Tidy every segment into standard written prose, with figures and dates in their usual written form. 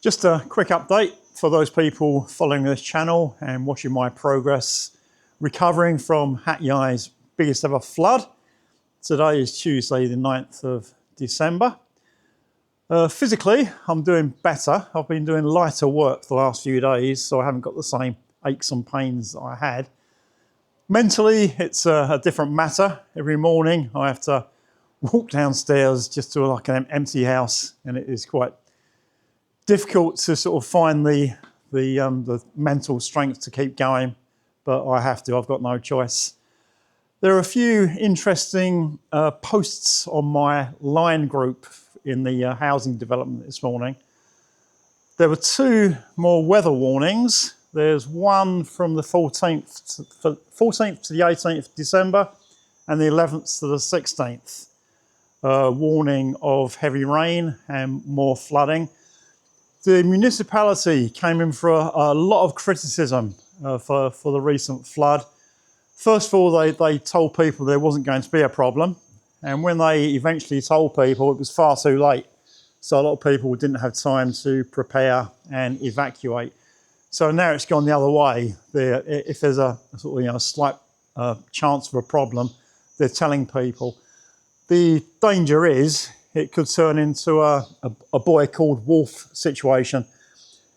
Just a quick update for those people following this channel and watching my progress recovering from Hat Yai's biggest ever flood. Today is Tuesday the 9th of December. Physically, I'm doing better. I've been doing lighter work for the last few days, so I haven't got the same aches and pains that I had. Mentally, it's a different matter. Every morning I have to walk downstairs just to like an empty house, and it is quite difficult to sort of find the mental strength to keep going, but I have to. I've got no choice. There are a few interesting posts on my line group in the housing development this morning. There were two more weather warnings. There's one from the 14th to the 18th of December and the 11th to the 16th. Warning of heavy rain and more flooding. The municipality came in for a lot of criticism for the recent flood. First of all, they told people there wasn't going to be a problem. And when they eventually told people, it was far too late. So a lot of people didn't have time to prepare and evacuate. So now it's gone the other way. If there's a sort of, slight chance of a problem, they're telling people. The danger is it could turn into a boy called wolf situation.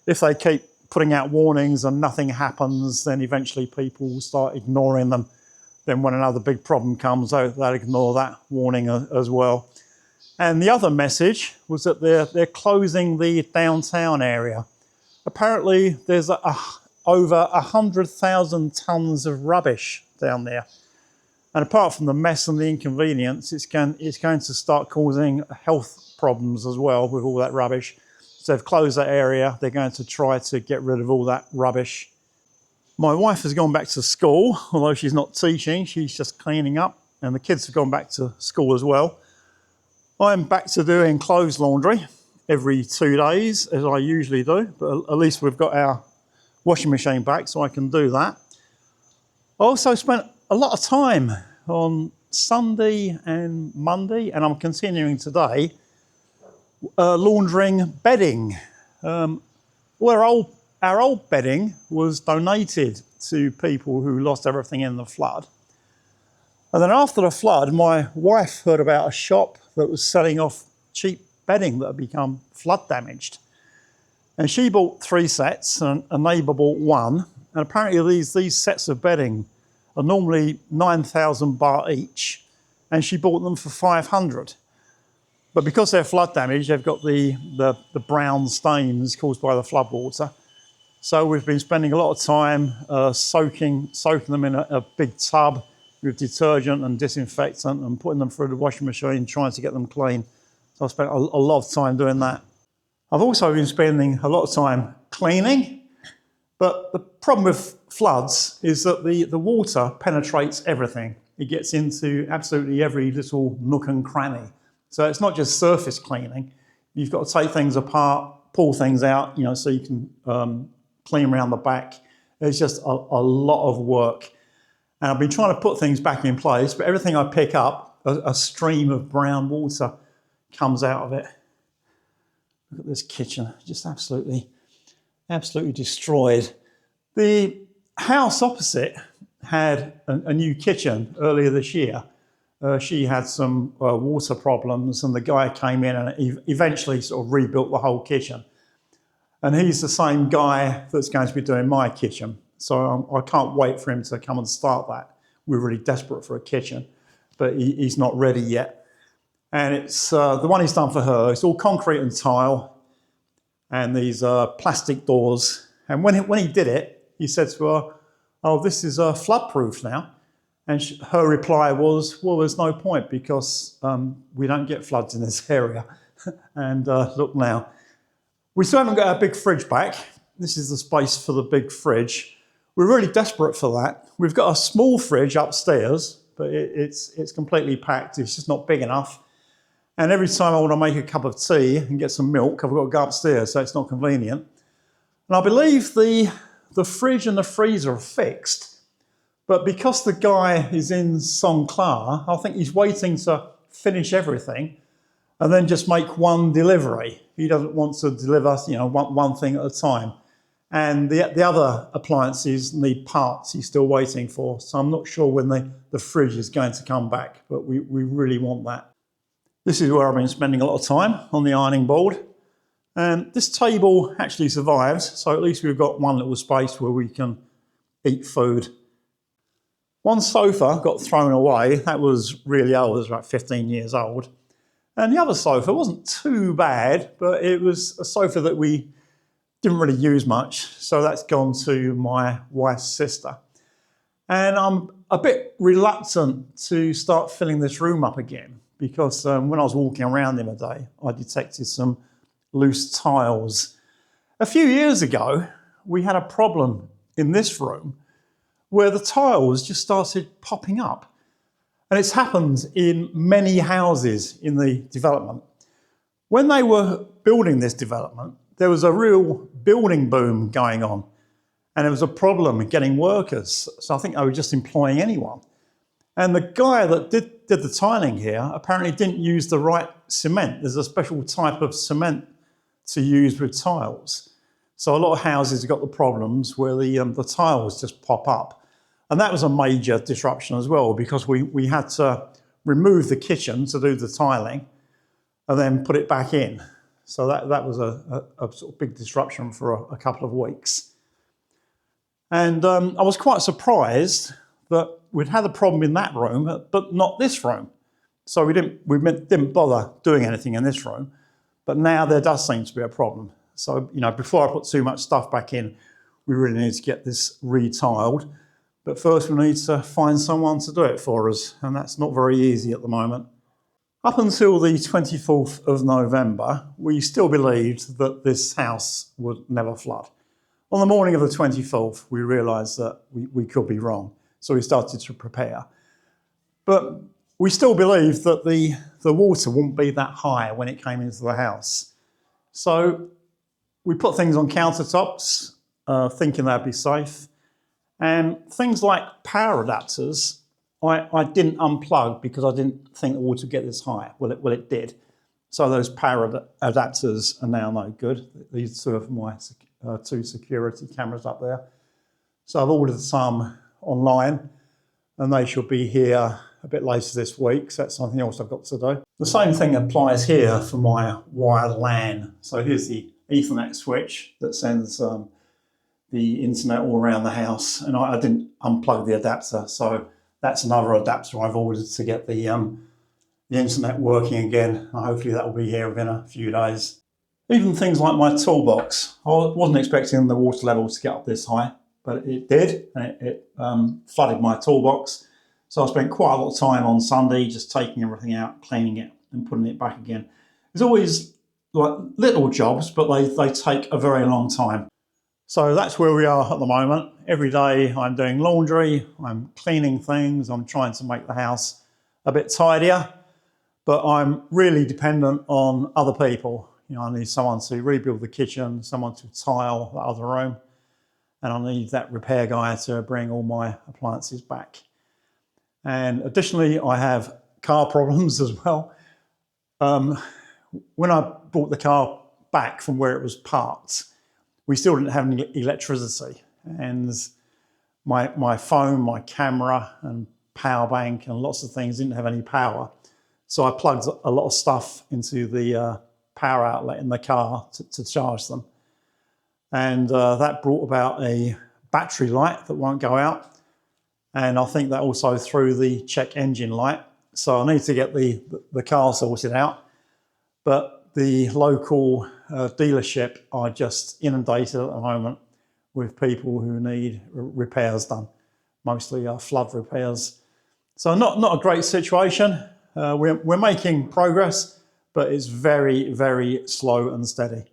If they keep putting out warnings and nothing happens, then eventually people will start ignoring them. Then when another big problem comes, they'll ignore that warning as well. And the other message was that they're closing the downtown area. Apparently there's over 100,000 tonnes of rubbish down there. And apart from the mess and the inconvenience, it's going to start causing health problems as well with all that rubbish. So they've closed that area. They're going to try to get rid of all that rubbish. My wife has gone back to school, although she's not teaching, she's just cleaning up, and the kids have gone back to school as well. I'm back to doing clothes laundry every 2 days, as I usually do, but at least we've got our washing machine back, so I can do that. I also spent a lot of time on Sunday and Monday, and I'm continuing today, laundering bedding. Our old bedding was donated to people who lost everything in the flood. And then after the flood, my wife heard about a shop that was selling off cheap bedding that had become flood damaged. And she bought 3 sets and a neighbour bought 1. And apparently these sets of bedding are normally 9,000 baht each, and she bought them for 500. But because they're flood damaged, they've got the brown stains caused by the flood water. So we've been spending a lot of time soaking them in a big tub with detergent and disinfectant and putting them through the washing machine, trying to get them clean. So I've spent a lot of time doing that. I've also been spending a lot of time cleaning. But the problem with floods is that the water penetrates everything. It gets into absolutely every little nook and cranny. So it's not just surface cleaning. You've got to take things apart, pull things out, so you can clean around the back. It's just a lot of work. And I've been trying to put things back in place, but everything I pick up, a stream of brown water comes out of it. Look at this kitchen, just absolutely destroyed. The house opposite had a new kitchen earlier this year. She had some water problems, and the guy came in and eventually sort of rebuilt the whole kitchen. And he's the same guy that's going to be doing my kitchen. So I can't wait for him to come and start that. We're really desperate for a kitchen, but he's not ready yet. And it's the one he's done for her. It's all concrete and tile, and these plastic doors. And when he did it, he said to her, "Oh, this is flood-proof now." And her reply was, "Well, there's no point because we don't get floods in this area." And look now. We still haven't got our big fridge back. This is the space for the big fridge. We're really desperate for that. We've got a small fridge upstairs, but it's completely packed. It's just not big enough. And every time I want to make a cup of tea and get some milk, I've got to go upstairs, so it's not convenient. And I believe the fridge and the freezer are fixed, but because the guy is in Songkla, I think he's waiting to finish everything and then just make one delivery. He doesn't want to deliver, one thing at a time. And the other appliances need parts he's still waiting for. So I'm not sure when the fridge is going to come back, but we really want that. This is where I've been spending a lot of time, on the ironing board. And this table actually survives, so at least we've got one little space where we can eat food. One sofa got thrown away. That was really old, it was about 15 years old. And the other sofa wasn't too bad, but it was a sofa that we didn't really use much, so that's gone to my wife's sister. And I'm a bit reluctant to start filling this room up again because when I was walking around the other day, I detected some loose tiles. A few years ago, we had a problem in this room where the tiles just started popping up. And it's happened in many houses in the development. When they were building this development, there was a real building boom going on, and there was a problem getting workers. So I think they were just employing anyone. And the guy that did the tiling here apparently didn't use the right cement. There's a special type of cement to use with tiles. So a lot of houses have got the problems where the tiles just pop up. And that was a major disruption as well, because we had to remove the kitchen to do the tiling and then put it back in. So that was a sort of big disruption for a couple of weeks. And I was quite surprised that we'd had a problem in that room, but not this room. So we didn't bother doing anything in this room. But now there does seem to be a problem. So, before I put too much stuff back in, we really need to get this retiled. But first we need to find someone to do it for us, and that's not very easy at the moment. Up until the 24th of November, we still believed that this house would never flood. On the morning of the 24th, we realised that we could be wrong, so we started to prepare. But we still believed that the water wouldn't be that high when it came into the house. So we put things on countertops, thinking they'd be safe. And things like power adapters, I didn't unplug because I didn't think the water would get this high. Well, it did. So those power adapters are now no good. These two of my two security cameras up there. So I've ordered some online, and they should be here a bit later this week. So that's something else I've got to do. The same thing applies here for my wired LAN. So here's the Ethernet switch that sends the internet all around the house, and I didn't unplug the adapter, so that's another adapter I've ordered to get the internet working again. Hopefully that will be here within a few days. Even things like my toolbox, I wasn't expecting the water level to get up this high, but it did, and it flooded my toolbox. So I spent quite a lot of time on Sunday just taking everything out, cleaning it and putting it back again. There's always like little jobs, but they take a very long time. So that's where we are at the moment. Every day I'm doing laundry, I'm cleaning things, I'm trying to make the house a bit tidier, but I'm really dependent on other people. I need someone to rebuild the kitchen, someone to tile the other room, and I need that repair guy to bring all my appliances back. And additionally, I have car problems as well. When I brought the car back from where it was parked, we still didn't have any electricity, and my phone, my camera and power bank and lots of things didn't have any power. So I plugged a lot of stuff into the power outlet in the car to charge them. And that brought about a battery light that won't go out. And I think that also threw the check engine light. So I need to get the car sorted out. But the local dealership are just inundated at the moment with people who need repairs done, mostly flood repairs. So not a great situation. We're making progress, but it's very, very slow and steady.